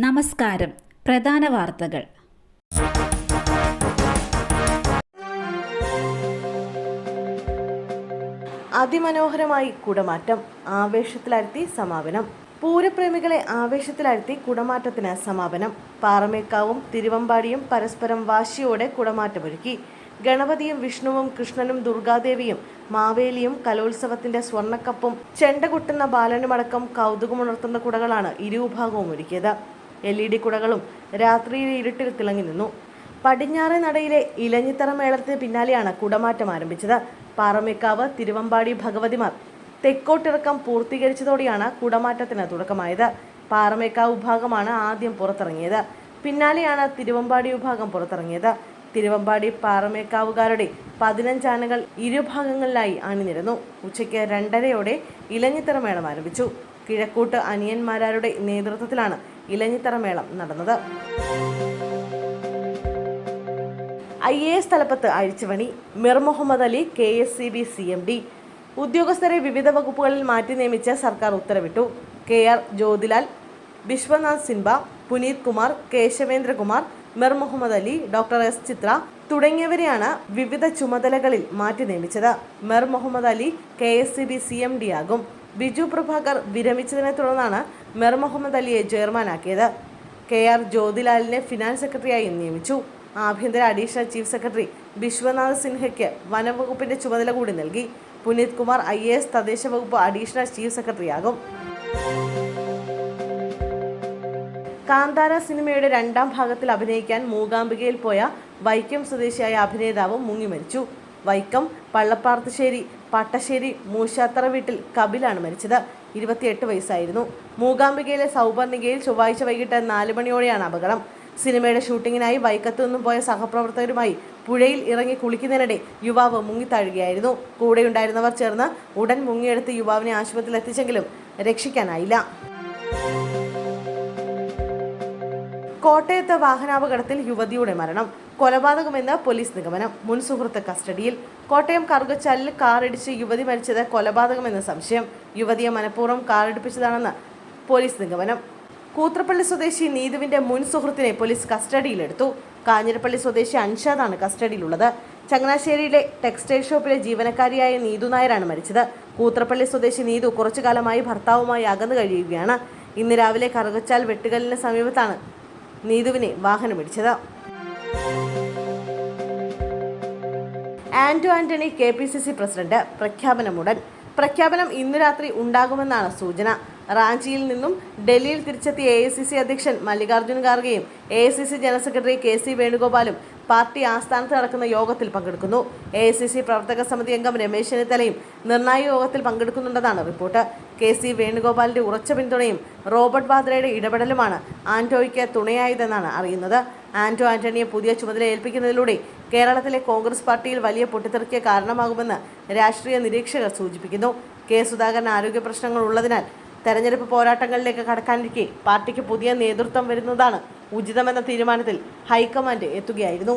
നമസ്കാരം. പ്രധാന വാർത്തകൾ. അതിമനോഹരമായി കുടമാറ്റം, ആവേശത്തിലാഴ്ത്തി സമാപനം. പൂരപ്രേമികളെ ആവേശത്തിലാഴ്ത്തി കുടമാറ്റത്തിന് സമാപനം. പാറമേക്കാവും തിരുവമ്പാടിയും പരസ്പരം വാശിയോടെ കുടമാറ്റമൊരുക്കി. ഗണപതിയും വിഷ്ണുവും കൃഷ്ണനും ദുർഗാദേവിയും മാവേലിയും കലോത്സവത്തിന്റെ സ്വർണ്ണക്കപ്പും ചെണ്ടകൊട്ടുന്ന ബാലനുമടക്കം കൗതുകമുണർത്തുന്ന കുടകളാണ് ഇരുവിഭാഗവും ഒരുക്കിയത്. LED കുടകളും രാത്രിയിലെ ഇരുട്ടിൽ തിളങ്ങി നിന്നു. പടിഞ്ഞാറേ നടയിലെ ഇലഞ്ഞിത്തറ മേളത്തിന് പിന്നാലെയാണ് കുടമാറ്റം ആരംഭിച്ചത്. പാറമേക്കാവ് തിരുവമ്പാടി ഭഗവതിമാർ തെക്കോട്ടിറക്കം പൂർത്തീകരിച്ചതോടെയാണ് കുടമാറ്റത്തിന് തുടക്കമായത്. പാറമേക്കാവ് വിഭാഗമാണ് ആദ്യം പുറത്തിറങ്ങിയത്. പിന്നാലെയാണ് തിരുവമ്പാടി വിഭാഗം പുറത്തിറങ്ങിയത്. തിരുവമ്പാടി പാറമേക്കാവുകാരുടെ 15 ആനകൾ ഇരുഭാഗങ്ങളിലായി അണിനിരന്നു. ഉച്ചയ്ക്ക് 2:30 ഇലഞ്ഞിത്തറ മേളം ആരംഭിച്ചു. കിഴക്കൂട്ട് അനിയന്മാരുടെ നേതൃത്വത്തിലാണ് ഇലഞ്ഞിത്തറ മേളം നടന്നത്. IAS തലപ്പത്ത് അഴിച്ചുപണി. Mir Muhammad Ali KSCB CMD. ഉദ്യോഗസ്ഥരെ വിവിധ വകുപ്പുകളിൽ മാറ്റി നിയമിച്ച് സർക്കാർ ഉത്തരവിട്ടു. KR Jyothilal, Vishwanath Sinha, Puneeth Kumar, Keshavendrakumar, Mir Muhammad Ali, doctor S Chitra തുടങ്ങിയവരെയാണ് വിവിധ ചുമതലകളിൽ മാറ്റി നിയമിച്ചത്. മിർ മുഹമ്മദ് അലി KSCB CMD ആകും. ബിജു പ്രഭാകർ വിരമിച്ചതിനെ തുടർന്നാണ് മിർ മുഹമ്മദ് അലിയെ ചെയർമാനാക്കിയത്. KR ജ്യോതിലാലിനെ ഫിനാൻസ് സെക്രട്ടറിയായി നിയമിച്ചു. ആഭ്യന്തര അഡീഷണൽ ചീഫ് സെക്രട്ടറി വിശ്വനാഥ് സിൻഹയ്ക്ക് വനംവകുപ്പിന്റെ ചുമതല കൂടി നൽകി. പുനീത് കുമാർ IAS തദ്ദേശ വകുപ്പ് അഡീഷണൽ ചീഫ് സെക്രട്ടറിയാകും. കാന്താര സിനിമയുടെ 2ാം ഭാഗത്തിൽ അഭിനയിക്കാൻ മൂകാംബികയിൽ പോയ വൈക്കം സ്വദേശിയായ അഭിനേതാവ് മുങ്ങി മരിച്ചു. വൈക്കം പള്ളപ്പാർത്തുശ്ശേരി പട്ടശ്ശേരി മൂശാത്തറ വീട്ടിൽ കപിലാണ് മരിച്ചത്. 28 വയസ്സായിരുന്നു. മൂകാംബികയിലെ സൗപർണികയിൽ ചൊവ്വാഴ്ച വൈകിട്ട് 4 മണിയോടെയാണ് അപകടം. സിനിമയുടെ ഷൂട്ടിങ്ങിനായി വൈക്കത്തു നിന്നും പോയ സഹപ്രവർത്തകരുമായി പുഴയിൽ ഇറങ്ങി കുളിക്കുന്നതിനിടെ യുവാവ് മുങ്ങിത്താഴുകയായിരുന്നു. കൂടെയുണ്ടായിരുന്നവർ ചേർന്ന് ഉടൻ മുങ്ങിയെടുത്ത് യുവാവിനെ ആശുപത്രിയിൽ എത്തിച്ചെങ്കിലും രക്ഷിക്കാനായില്ല. കോട്ടയത്ത് വാഹനാപകടത്തിൽ യുവതിയുടെ മരണം. കൊലപാതകമെന്ന് പോലീസ് നിഗമനം. മുൻ സുഹൃത്ത് കസ്റ്റഡിയിൽ. കോട്ടയം കറുകച്ചാലിൽ കാറിടിച്ച് യുവതി മരിച്ചത് കൊലപാതകമെന്ന് സംശയം. യുവതിയെ മനഃപൂർവ്വം കാറിടിപ്പിച്ചതാണെന്ന് പോലീസ് നിഗമനം. കൂത്രപ്പള്ളി സ്വദേശി നീതുവിന്റെ മുൻ സുഹൃത്തിനെ പോലീസ് കസ്റ്റഡിയിലെടുത്തു. കാഞ്ഞിരപ്പള്ളി സ്വദേശി അൻഷാദാണ് കസ്റ്റഡിയിലുള്ളത്. ചങ്ങനാശ്ശേരിയിലെ ടെക്സ്റ്റൈൽ ഷോപ്പിലെ ജീവനക്കാരിയായ നീതു നായരാണ് മരിച്ചത്. കൂത്രപ്പള്ളി സ്വദേശി നീതു കുറച്ചുകാലമായി ഭർത്താവുമായി അകന്നു കഴിയുകയാണ്. ഇന്ന് രാവിലെ കറുകച്ചാൽ വെട്ടുകല്ലിന് സമീപത്താണ് നീതുവിനെ വാഹനമിടിച്ചത്. Antony KPCC president. പ്രഖ്യാപനമുടൻ. പ്രഖ്യാപനം ഇന്ന് രാത്രി ഉണ്ടാകുമെന്നാണ് സൂചന. റാഞ്ചിയിൽ നിന്നും ഡൽഹിയിൽ തിരിച്ചെത്തിയ AICC അധ്യക്ഷൻ മല്ലികാർജ്ജുൻ ഖാർഗെയും AICC ജനറൽ സെക്രട്ടറി KC വേണുഗോപാലും പാർട്ടി ആസ്ഥാനത്ത് നടക്കുന്ന യോഗത്തിൽ പങ്കെടുക്കുന്നു. AICC പ്രവർത്തക സമിതി അംഗം രമേശ് ചെന്നിത്തലയും നിർണായക യോഗത്തിൽ പങ്കെടുക്കുന്നുണ്ടെന്നാണ് റിപ്പോർട്ട്. KC വേണുഗോപാലിന്റെ ഉറച്ച പിന്തുണയും റോബർട്ട് വാദ്രയുടെ ഇടപെടലുമാണ് ആന്റോയ്ക്ക് തുണയായതെന്നാണ് അറിയുന്നത്. ആന്റണിയെ പുതിയ ചുമതല ഏൽപ്പിക്കുന്നതിലൂടെ കേരളത്തിലെ കോൺഗ്രസ് പാർട്ടിയിൽ വലിയ പൊട്ടിത്തെറിക്ക് കാരണമാകുമെന്ന് രാഷ്ട്രീയ നിരീക്ഷകർ സൂചിപ്പിക്കുന്നു. K സുധാകരൻ ആരോഗ്യ പ്രശ്നങ്ങൾ ഉള്ളതിനാൽ തെരഞ്ഞെടുപ്പ് പോരാട്ടങ്ങളിലേക്ക് കടക്കാനിരിക്കെ പാർട്ടിക്ക് പുതിയ നേതൃത്വം വരുന്നതാണ് ഉചിതമെന്ന തീരുമാനത്തിൽ ഹൈക്കമാൻഡ് എത്തുകയായിരുന്നു.